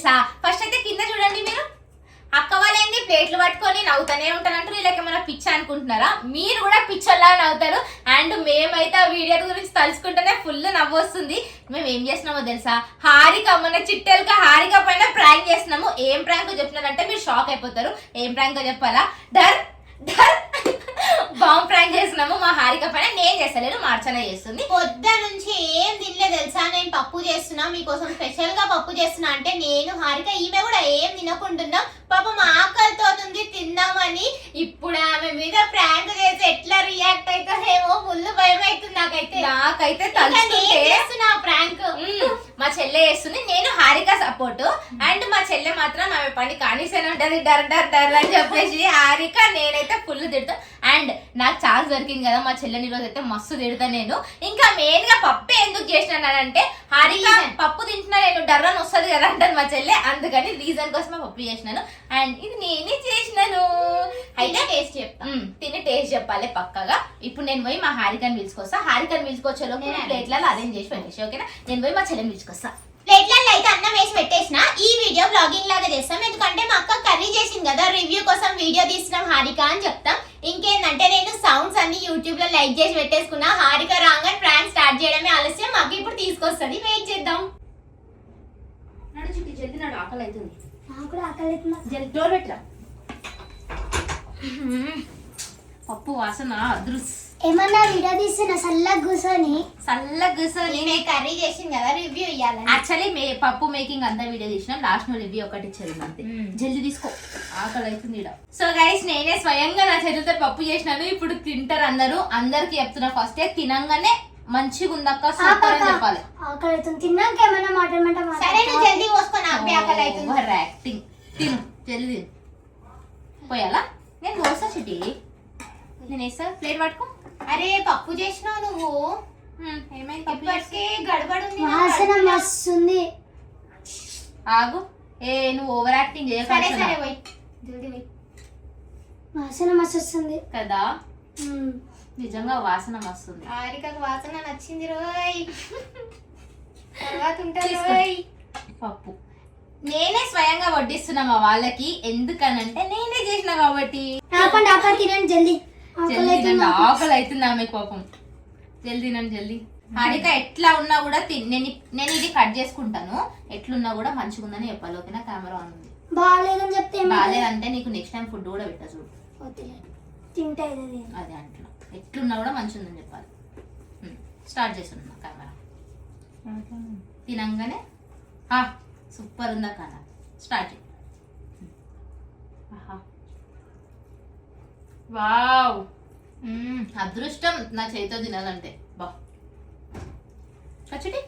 తెలుసా? ఫస్ట్ అయితే కింద చూడండి మీరు. అక్క వాళ్ళేంది ప్లేట్లు పట్టుకొని నవ్వుతానే ఉంటానంటారు. వీళ్ళకి ఏమైనా పిచ్చ అనుకుంటున్నారా? మీరు కూడా పిచ్చోళ్ళగా నవ్వుతారు. అండ్ మేమైతే ఆ వీడియో గురించి తలుచుకుంటేనే ఫుల్ నవ్వు వస్తుంది. మేము ఏం చేస్తున్నామో తెలుసా? హారిక మన చిట్టెలుగా హారిక పైన ప్రాంక్ చేస్తున్నాము. ఏం ప్రాంక్ చెప్తున్నారంటే మీరు షాక్ అయిపోతారు. ఏం ప్రాంక్ చెప్పాలా? డర్ డర్ బాంబ్ ప్రాంక్ చేస్తున్నాము మా హారిక పైన. నేను చేస్తలేను, మార్చన చేస్తుంది. పొద్దు నుంచి ఏం తినలే తెలుసా? నేను పప్పు చేస్తున్నా, మీకోసం స్పెషల్ గా పప్పు చేస్తున్నా అంటే నేను హారిక ఈమె కూడా ఏం తినకుంటున్నాం. పాపం ఆకలితో ఉంది తిందామని. ఇప్పుడు ఆమె మీద ప్రాంక్ చేసి ఎట్లా రియాక్ట్ అవుతుందేమో ఫుల్ భయం అవుతుంది నాకైతే చేస్తున్నా ప్రాంక్. మా చెల్లె చేస్తుంది, నేను హారిక సపోర్ట్. అండ్ మా చెల్లె మాత్రం ఆమె పని కానిసే ఉంటది, డర్ డర్ డర్ అని చెప్పేసి. హారిక నేనైతే ఫుల్ తిడతా. అండ్ నాకు ఛాన్స్ దొరికింది కదా మా చెల్లెని రోజు అయితే మస్తు తిడతా నేను. ఇంకా మెయిన్ గా పప్పు ఎందుకు చేసినానంటే హారిక పప్పు తింటున్నా నేను డర్ అని వస్తుంది కదా అంటాను మా చెల్లె. అందుకని రీజన్ కోసం పప్పు చేసినాను. అండ్ ఇది నేనే చేసినాను. అయితే టేస్ట్ చెప్తా, తిని టేస్ట్ చెప్పాలి పక్కగా. ఇప్పుడు నేను పోయి మా హారికని పిలుచుకొస్తా. హారికని పిలుచుకొచ్చేలో ప్లేట్లలో అరేంజ్ చేసి పెట్టేసి ఓకేనా? నేను పోయి మా చెల్లెని పిలుచుకొస్తా. ప్లేట్లలో అయితే అన్నం వేసి పెట్టేసిన. ఈ వీడియో బ్లాగింగ్ లాగా చేస్తాం, ఎందుకంటే మా అక్క కర్రీ చేసింది కదా, రివ్యూ కోసం వీడియో తీస్తున్నాం హారిక అని చెప్తాం. ఇంకేందంటే నేను సౌండ్స్ అన్ని యూట్యూబ్ లో లైక్ చేసి పెట్టేసుకున్నా. హారిక రాగానే ప్రాంక్ స్టార్ట్ చేయడమే ఆలస్యం. మాకు ఇప్పుడు తీసుకొస్తుంది, వెయిట్ చేద్దాం. నడు చుట్టి జల్ది నడు, ఆకలి అవుతుంది. నాకు కూడా ఆకలి అవుతుంది. జల్ది డోర్ పెట్టరా. పప్పు వాసన అదృస్. ఏమన్నా వీడియో తీస్తున్నా చల్లగా కూర్చొని. నేనే కర్రీ చేసింది కదా, రివ్యూ ఇవ్వాలి. యాక్చువల్లీ పప్పు మేకింగ్ అంతా వీడియో తీసినాం. లాస్ట్ లో రివ్యూ ఒకటి ఇచ్చేది అంతే. జల్దీ తీసుకో, ఆకలి అవుతుంది ఇక్కడ. సో గైస్ నేనే స్వయంగా నా చేతులతో పప్పు చేసినాను. ఇప్పుడు తింటారు అందరూ. అందరికి చెప్తున్నా ఫస్ట్ తినంగానే మంచిగా ఉందక్క సూపర్ అని చెప్పాలి. ఆకలి అవుతుంది, తిన్నాక ఏమన్నా మాట్లాడమంటా. సరే నువ్వు జల్దీ పోసుకో, నాకు ఆకలి అవుతుంది. Over acting. తిను జల్దీ పోయాలా? నేను పోస్తా చిటి, నేను వేస్తా. ప్లేట్ పట్టుకో. అరే పప్పు చేసినావు నువ్వు, ఏమైంది? గడబడుంది, వాసన మస్తుంది. ఆగు, నువ్వు ఓవర్ యాక్టింగ్ చేయకుండా వాసన మస్తు వస్తుంది కదా. నిజంగా వాసన మస్తుంది. హారికకు వాసన నచ్చింది రోయ్. తర్వాత ఉంటుంది రోయ్. పప్పు నేనే స్వయంగా వడ్డిస్తున్నా మా వాళ్ళకి. ఎందుకనంటే నేనే చేసిన కాబట్టి. ఆపండి తినండి జల్దీ. ఆకలి అవుతుంది ఆమెకు పాపం. జల్దీ తినండి జల్దీ. హారిక ఎట్లా ఉన్నా కూడా నేను ఇది కట్ చేసుకుంటాను. ఎట్లున్నా కూడా మంచిగా ఉందని చెప్పాలి ఓకేనా? కెమెరా ఆన్ ఉంది. బాగాలేదని చెప్తే బాగాలేదంటే నీకు నెక్స్ట్ టైం ఫుడ్ కూడా పెట్టా చూడు. తింటే అదే అంటున్నా, ఎట్లున్నా కూడా మంచిగా ఉందని చెప్పాలి. స్టార్ట్ చేస్తున్నా కెమెరా. తినంగానే సూపర్ ఉందా కానా స్టార్ట్. వావ్, అదృష్టం నా చేతితో తినాలంటే. బా కచ్చటి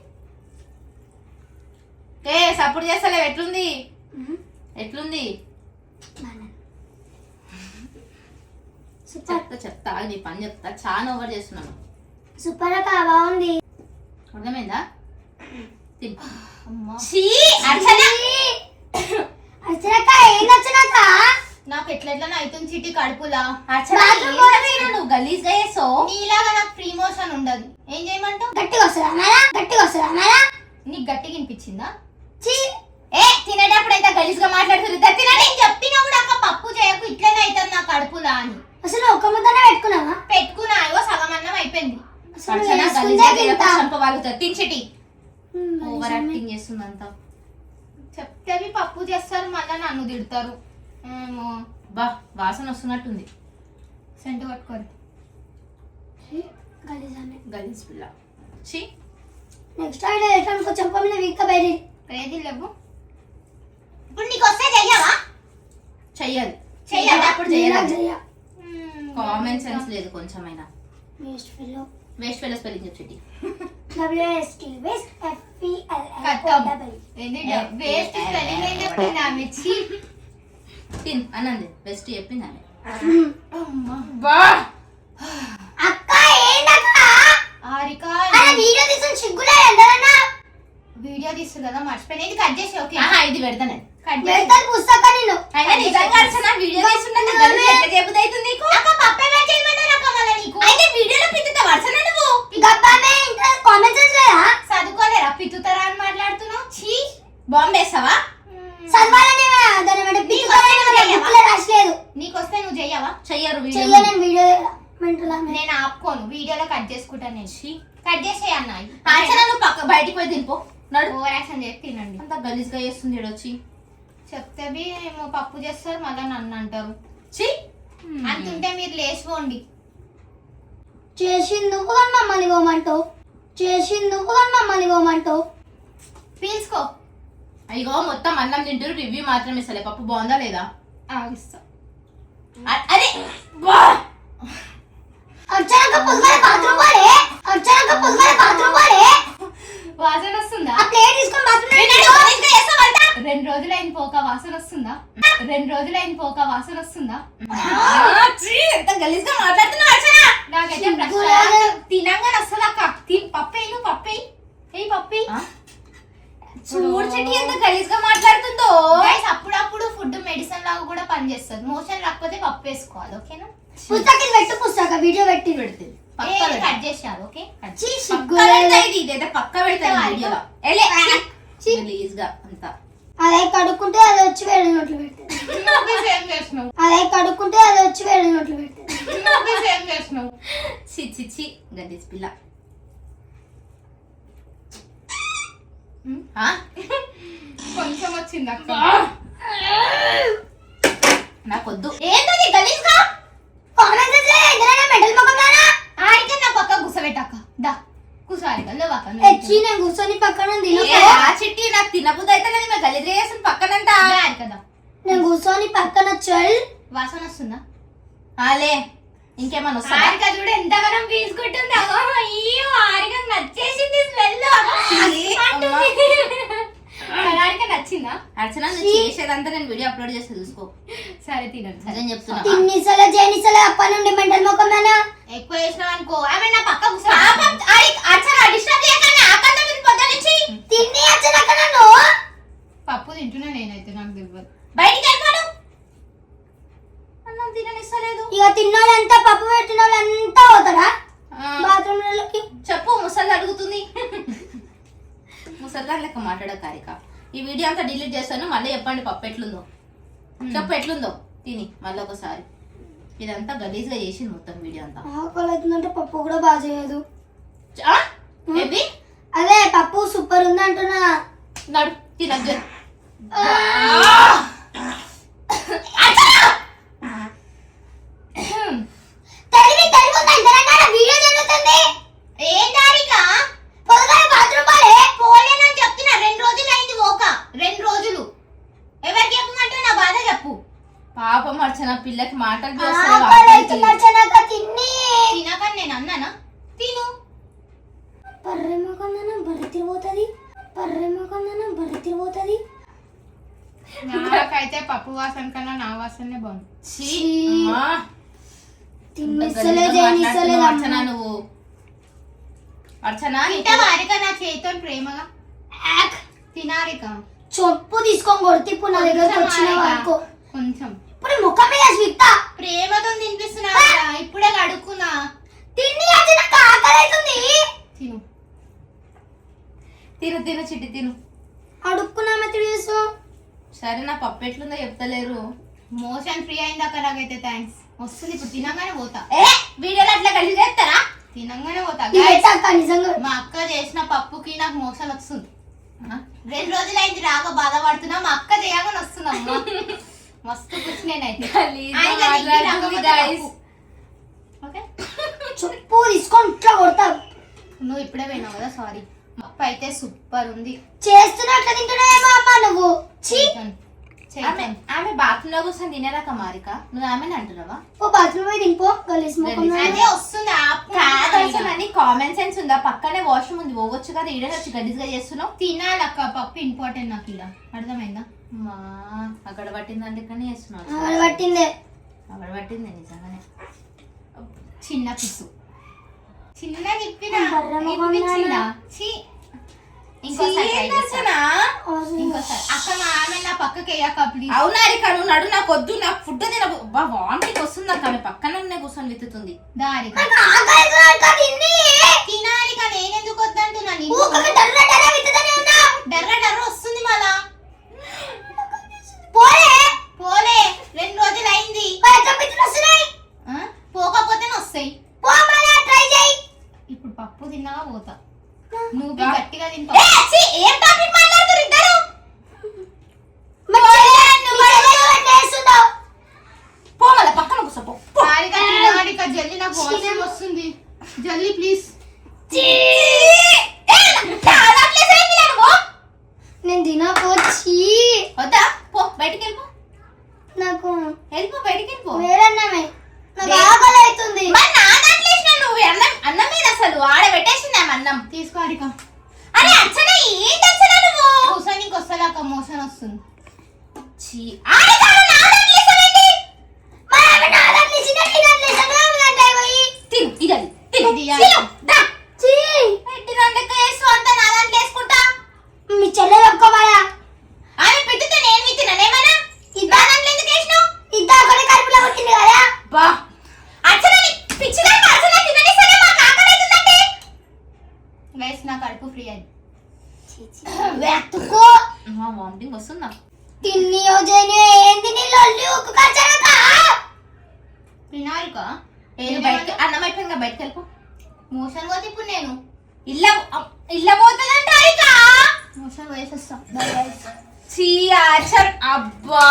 సపోర్ట్ చేస్తలేవు. ఎట్లుంది చెప్తా నీ పని చెప్తా. చాలా ఓవర్ చేస్తున్నాను. సూపర్ అక్క బాగుంది. అర్థమైందా? నాకు ఎట్లెట్లా అవుతుంది చిట్టి కడుపులా. నువ్వు గలీజ్ గా చేసావు. నీలాగా నాకు ఫ్రీ మోషన్ ఉండదు. ఏం చేయమంటావు? గట్టిగా వస్తుందా? నీకు గట్టిగా వినిపించిందా? తినేటప్పుడు అయితే గలీజ్ గా మాట్లాడుతుంది. నేను చెప్పినా కూడా అక్క పప్పు చేయకు, ఇట్లనే అవుతుంది నా కడుపులా అని. అసలు ఒక ముద్దనే పెట్టుకున్నా సగం అన్నం అయిపోయింది. తించిటి ఓవర్ యాక్టింగ్ చేస్తుందంతా. చెప్తే పప్పు చేస్తారు మళ్ళా నన్ను తిడతారు. బా వాసన వస్తున్నట్టుంది. సెంటు పట్టుకోరు గలీజ్ పిల్ల. నెక్స్ట్ ఐడియా కొంచెం మీద వీక్ బయట ఏది లేవు. ఇప్పుడు నీకు వస్తే చెయ్యవా? చెయ్యాలి. అప్పుడు కామన్ సెన్స్ లేదు కొంచెమైనా. వేస్ట్ ఫెలో స్పెల్లింగ్ చెప్పి తిన్ అన్నది బెస్ట్ చెప్పింది ఆమె. వీడియో తీస్తుంది కదా మర్చిపోయినా. ఇది కట్ చేసి ఓకే ఇది పెడతాను. పుస్తకం వీడియో తీస్తున్నా నీకు అయితే వీడియోలో పిత్తుతా వరుసన నువ్వు కామెంట్స్ చదువుకోలేరా పిత్తుతారా అని మాట్లాడుతున్నావు. బాంబు వేస్తావా? చెయ్యను వీడియో మెంటల్ ఆమె. నేను ఆపుకోను, వీడియోలో కట్ చేసుకుంటాను నేను. కట్ చేసేయి అన్న. అర్చన నువ్వు పక్క బయటికి పోయి తినిపో. నడు. ఓవర్ యాక్షన్ చేసి తినండి. అంత గలీజ్గా చేస్తుంది వచ్చి. చెప్తే ఏమో పప్పు చేస్తారు మళ్ళీ నన్ను అంటారు. ఛీ. అంతుంటే మీరు లేచిపోండి. చేసింది నువ్వు కానీ మమ్మల్ని పోమంటావు. చేసింది నువ్వు కానీ మమ్మల్ని పోమంటావు. పీల్చుకో. అయ్యో మొత్తం అన్నం తింటారు, రివ్యూ మాత్రం ఇస్తలే. పప్పు బాగుందా లేదా? ఇస్తా. అరే అర్చనక పొద్దున బాత్రూమ్ పోలే. అర్చనక పొద్దున బాత్రూమ్ పోలే. వాసన వస్తుందా? ఆ ప్లేట్ తీసుకొని బాత్రూమ్ 2 రోజులైంది పోక వాసన వస్తుందా? 2 రోజులైంది పోక వాసన వస్తుందా? ఎంత గలీజ్గా మాట్లాడుతున్నావు అర్చన. నాకైతే తినంగానే వస్తుంది అక్క. పప్పేను పప్పే ఏ పప్పే. చూడు చెట్టి ఎంత గలీజ్గా మాట్లాడుతుందో. అప్పుడప్పుడు ఫుడ్ మెడిసిన్ లాగా కూడా పనిచేస్తుంది. మోషన్ రాకపోతే పప్పు వేసుకోవాలి. ఓకేనా? పుస్తకం పెట్టు, పుస్తక వీడియో పెట్టి పెడితే కట్ చేసారు. ఓకే ఇదైతే పక్క పెడతాను వీడియోలో. గలీజ్గా అంతా. అదే కడుక్కుంటే అది వచ్చి వేడి నోట్లు పెడుతుంది. అదే కడుక్కుంటే అది వచ్చి వేడి నోట్లు పెడుతుంది. చి చి చి గలీజ్ పిల్ల. కొంచెం వచ్చింది అక్క. నాకొద్దు. ఏంటది గలీజ్గా? మెడల్ మొక్కదానా ఆడికే నా పక్క కూసబెట్టాక. దా కూసారి వచ్చి నేను కూర్చొని పక్కన చిట్టి నాకు తినబుద్ధి అయితే లేదు. గలీజ్ చేస్తుంది పక్కనంతా కదా. నేను కూర్చొని పక్కన చల్. వాసన వస్తుందా? ఆలే ఇంకేమన్నా వస్తా? ఆరిక చూడు ఎంతగానం పీల్చుకుంటుంది. అయ్యో ఆరిక నచ్చేసింది స్మెల్. ఆరిక నచ్చిందా? అర్చన నువ్వు చేసేదంతా నేను వీడియో అప్లోడ్ చేస్తే చూసుకో. సరే తినండి. అదే చెప్తున్నా. తిన్నిసలే జేనిసలే అప్ప నుండి మెంటల్ మొక్కం నానా. ఎక్కువ చేసినావు అనుకో ఆమె నా పక్క తిన్ని అచ్చనక నన్ను. పప్పు తింటున్నా నేనైతే. నాకు తెలియదు. బయటికి వెళ్ళిపోను. అన్నం తిననిస్తలేదు. ఇక తిన్నోళ్ళంతా పప్పు పెట్టిన వాళ్ళంతా పోతారా బాత్రూమ్ లోకి? చెప్పు. ముసలి అడుగుతుంది. ముసలిగా లెక్క మాట్లాడ కారిక. ఈ వీడియో అంతా డిలీట్ చేస్తాను. మళ్ళీ చెప్పండి పప్పు ఎట్లుందో. చెప్పు ఎట్లుందో తిని మళ్ళీ ఒకసారి. ఇదంతా గలీజ్గా చేసింది మొత్తం వీడియో అంతా. ఆకలి అవుతుందంటే పప్పు కూడా బాగా చేయదు. ఏంటి? అదే పప్పు సూపర్ ఉంది అంటున్నా. నడు తినద్దు. వీడియో జరుగుతుంది. ఏం దారిక? పొద్దున బాత్రూమ్ పోలే. పోలేనని చెప్తున్నా. 2 రోజులు అయింది పోక. 2 రోజులు. ఎవరికి చెప్పమంటే నా బాధ చెప్పు. పాపం అర్చన పిల్లకి మాటలు తిన్ని తినకని నేను అన్నానా? తిను. పర్రెమ్మ కొందన బరి తిరిగిపోతుంది. పర్రెమ్మ కొందన బరి తిరిగిపోతుంది. నాకైతే పప్పు వాసన కన్నా నా వాసనే బాగుంది. తిన్నిసలే జేనిసలే అర్చన నువ్వు. అర్చన వారిక నా చేతితో ప్రేమగా తినారిక. చొప్పు తీసుకొని కొడితే ఇప్పుడు నా దగ్గరకు వచ్చిన వరకు కొంచెం ఇప్పుడు ముఖం మీద స్విక్తా ప్రేమతో తినిపిస్తున్నా. ఇప్పుడే కడుక్కున్నా. తిన్ని నాకు ఆకలి అవుతుంది. తిను తిను తిను చిట్టి తిను. అడుక్కున్నా మెత్తుడు. సరే నా పప్పు ఎట్లుందో చెప్తలేరు. మోషన్ ఫ్రీ అయిందాక నాకైతే థ్యాంక్స్. వస్తుంది ఇప్పుడు. తినంగానే పోతా. వీడియోలో అట్లా కలిసి చేస్తారా? తినంగానే పోతా. నిజంగా మా అక్క చేసిన పప్పుకి నాకు మోషన్ వస్తుంది. 2 రోజులు అయింది రాక బాధపడుతున్నా. మా అక్క చేయగానే వస్తుందమ్మా. మస్తు కూర్చు. నేనైతే చెప్పు తీసుకొని ఇట్లా కొడతావు. నువ్వు ఇప్పుడే పోయినావు కదా. సారీ. పప్పు అయితే సూపర్ ఉంది. చేస్తున్నట్లు తింటున్నావేమో అమ్మ నువ్వు. ఆమె బాత్రూమ్ లో కూర్చొని తినేదాక మారిక నువ్వు ఆమెను అంటున్నావా? ఓ బాత్రూమ్ పోయి తినిపో. గలీజ్ ముఖం. అదే వస్తుంది. అన్ని కామన్ సెన్స్ ఉందా? పక్కనే వాష్రూమ్ ఉంది, పోవచ్చు కదా. ఈడ వచ్చి గలీజ్గా చేస్తున్నావు. తినాలక్క పప్పు ఇంపార్టెంట్ నాకు. ఇలా అర్థమైందా? మా అక్కడ పట్టిందంటే కానీ చేస్తున్నావు. అక్కడ పట్టిందే. అక్కడ పట్టింది నిజంగానే. చిన్న పిసు చిన్న తిప్పినా. ఇంకోసారి అక్క మా ఆమె నా పక్కకి వేయక ప్లీజ్. అవునా రిక నువ్వు నడు. నాకు వద్దు. నాకు ఫుడ్ తిన వామిటికి వస్తుంది అక్క. ఆమె పక్కన కూర్చొని విత్తుతుంది. దారిక తినాలిక. నేనెందుకు వద్దంటున్నా? డర్ర డర్ర వస్తుంది మళ్ళా. పోలే 2 రోజులు అయింది. వస్తాయి. ట్రై చేయి. ఇప్పుడు పప్పు తిన్నావా పోతా. నువ్వు గట్టిగా తింటా. ఏం టాపిక్ మాట్లాడుతున్నారు ఇద్దరు? పో మళ్ళీ పక్కన కూర్చోపో. హారిక జల్లి నాకు వాసన వస్తుంది. జల్లి ప్లీజ్. నేను తినపోచ్చి వద్దా పో బయటికి వెళ్ళిపో. నాకు వెళ్ళిపో బయటికి వెళ్ళిపో. వేరన్నమే నాకు ఆకలి అవుతుంది. మరి నా దాంట్లో వేసినా నువ్వు అన్నం మీద అసలు ఆడ పెట్టేసిందా అన్నం. తీసుకో హారిక. అరే అర్చన ఏంటి అర్చన నువ్వు? కూర్చొనికి వస్తలేక మోషన్ వస్తుంది. మీ చెల్లె ఒప్పుకోవాలా? ఆమె పెట్టితే నేను విత్తినానేమన్నా? ఇద్దా ఒకటి కడుపులో పుట్టింది కదా. బా అర్చన పిచ్చిదాన్ని అర్చన తిననిస్తేనే మాకు ఆకలి అవుతుందంటే. గైస్ నా కడుపు ఫ్రీ అయింది. వెతుకో వామిటింగ్ వస్తుందా? తిన్నియో జేనియో ఏంది నీ లొల్లి ఉక్కు కచ్చరక. హారిక బయటకి అన్నం అయిపోయింది బయటకు వెళ్ళిపో. మోషన్ పోతే ఇప్పుడు నేను ఇల్ల పోతుందంట హారిక. మోషన్ వేసేస్తా. చీ ఆచర్ అబ్బా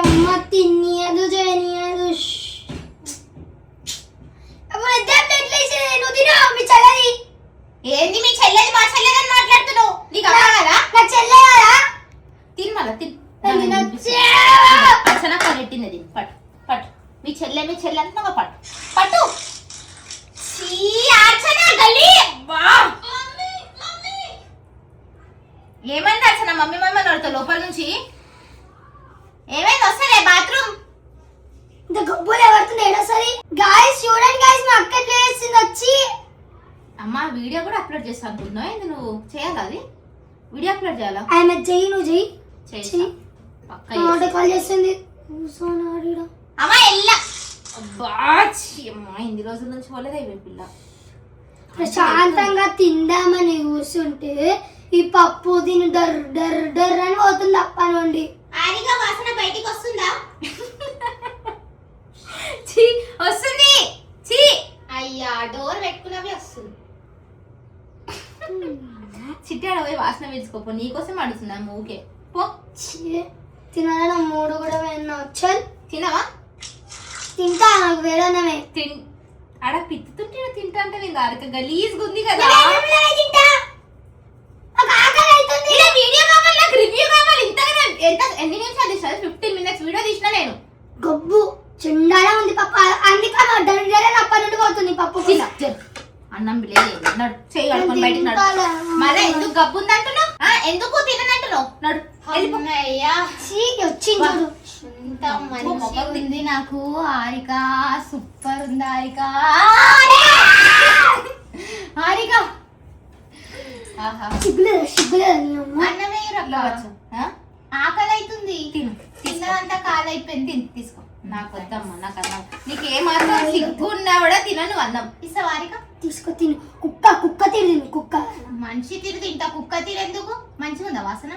అమ్మ తిన్నియదు జేనియదు. అప్పుడు ఇద్దరు ప్లేట్లు వేసి నువ్వు తిను మీ చెల్లెది. ఏంది మీ చెల్లెది మా చెల్లెదని మాట్లాడుతున్నావు? నీకు అర్థం కదా? నా చెల్లె కదా. తిన్ మళ్ళా తిన్. అది నచ్చే. అర్చన పడెట్టింది తిన్. పట్టు పట్టు. మీ చెల్లె అంటున్నావా? పట్టు పట్టు. చీ అర్చన గలీ. అబ్బా ఏమైంది అర్చన? మమ్మీ నడుతా లోపల నుంచి. ఏమైంది? వస్తానే బాత్రూమ్. ఇంత గబ్బులు ఎవరుతుంది ఏడోసారి. గాయస్ చూడండి గాయస్ మా అక్క ఎట్లా చేస్తుంది వచ్చి. అమ్మా వీడియో కూడా అప్లోడ్ చేస్తా అనుకుంటున్నావు ఏంది? నువ్వు చేయాలా? అది వీడియో అప్లోడ్ చేయాలా? ఆమె చెయ్యి నువ్వు చెయ్యి. చేస్తా పక్క ఆట కాల్ చేస్తుంది. కూర్చోనాడిడా. అమ్మా ఎల్లా. అబ్బా ఛీ అమ్మా ఇన్ని రోజుల నుంచి పోలేదా ఈ పిల్ల. ప్రశాంతంగా తిందామని కూర్చుంటే ఈ పప్పు తిని డర్ డర్ డర్ అని పోతుంది అప్ప నుండి. హారిక వాసన బయటికి వస్తుందా? ఛీ వస్తుంది. ఛీ అయ్యా డోర్ పెట్టుకున్నవి వస్తుంది. చిట్టాడ పోయి వాసన పీల్చుకోపో. నీకోసం అడుగుతున్నా ఊకే పో. తినాలని మూడు కూడా వేయన్నా వచ్చాను. తినవా? తింటా నాకు వేడన్నమే. ఆడ పిత్తుతుంటే తింటా అంటే నేను అరక గలీజ్గా ఉంది కదా. తింటా నాకు ఆకలి అవుతుంది. వీడియో కావాలి, నాకు రివ్యూ కావాలి. ఇంతగా ఎన్ని నిమిషాలు తీసిన? 15 minutes వీడియో తీసిన నేను. గబ్బు చెండాలా ఉంది పప్పు. అందుకే మా డర్ అప్ప నుండి పోతుంది పప్పు. అన్నం లేదు చేయి కడుకొని బయటికి నడు. మళ్ళీ ఎందుకు గబ్బు ఉంది అంటున్నావు? ఎందుకు తిననంటున్నావు? నడు అయ్యా వచ్చింది చూడు. ఎంత మంచిగా ఉంది నాకు. హారిక సూపర్ ఉంది హారిక. హారిక సిగ్గులేదు నీ అమ్మ. అన్నమే కావచ్చు. ఆకలి అవుతుంది. తిను తిన్నదంతా కాలైపోయింది. తీసుకో. నాకు వద్దమ్మా నాకు అన్నం. నీకు ఏమాత్రం సిగ్గు ఉన్నా కూడా తినను అన్నం. ఇస్తా హారిక. తీసుకో తిను. కుక్క తిని కుక్క. మనిషి తిరి తింటా కుక్క తిరెందుకు? మంచిగా ఉందా వాసన?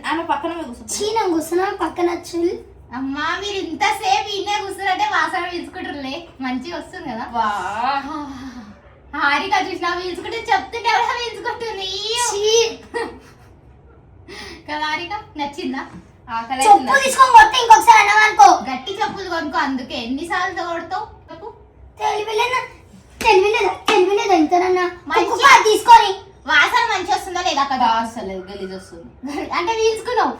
ఆమె పక్కన కూర్చో. చీన కూర్చున్నా పక్కన వచ్చి. అమ్మా మీరు ఇంతసేపు ఇన్నే కూర్చుంటే వాసన పీల్చుకుంటారులే. మంచిగా వస్తుంది కదా. హారిక చూసినా పీల్చుకుంటే చెప్తుంటే ఎవరైనా పీల్చుకుంటుంది కదా. హారిక నచ్చిందా? చెప్పు తీసుకొని కొట్టి ఇంకొకసారి అన్నావనుకో గట్టి చెప్పులు కొనుక్కో. అందుకే ఎన్నిసార్లు కొడతావు చెప్పు. తెలివిలేదా ఇంతనన్నా మంచిగా తీసుకొని. వాసన మంచి వస్తుందా లేదా కదా? అసలు గలీజ్ వస్తుంది. అంటే పీల్చుకున్నావు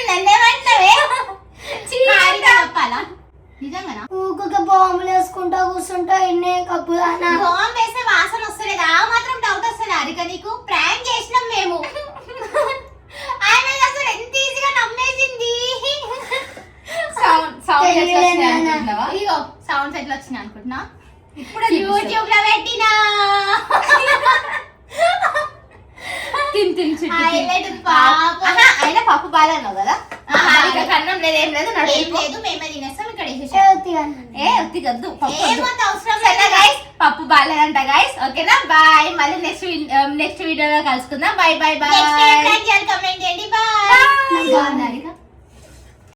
నన్నేమంటున్నావే? చెప్పాలా నిజంగా? ఊకొక బాంబులు వేసుకుంటా కూర్చుంటా ఎన్నే కప్పు బాంబు వేస్తే వాసన వస్తలేదు. ఆ మాత్రం డౌట్ వస్తుంది హారిక నీకు? ప్రాంక్ చేసినాం మేము. ఆయన అసలు ఎంత ఈజీగా నమ్మేసింది. ఇగో సౌండ్స్ ఎట్లా వచ్చినాయి అనుకుంటున్నా? ఇప్పుడు యూట్యూబ్ లో పెట్టినా. అయినా పప్పు బాగాలేనావు కదా. అన్నం లేదు ఏం లేదు. ఏం లేదు మేమే తినేస్తాం. ఇక్కడ ఒత్తిగద్దు అవసరం పప్పు బాగాలేదంట గైస్. ఓకేనా బాయ్. మళ్ళీ నెక్స్ట్ వీడియోలో కలుసుకుందాం. Bye bye bye. కమెంట్ చేయండి. బాయ్.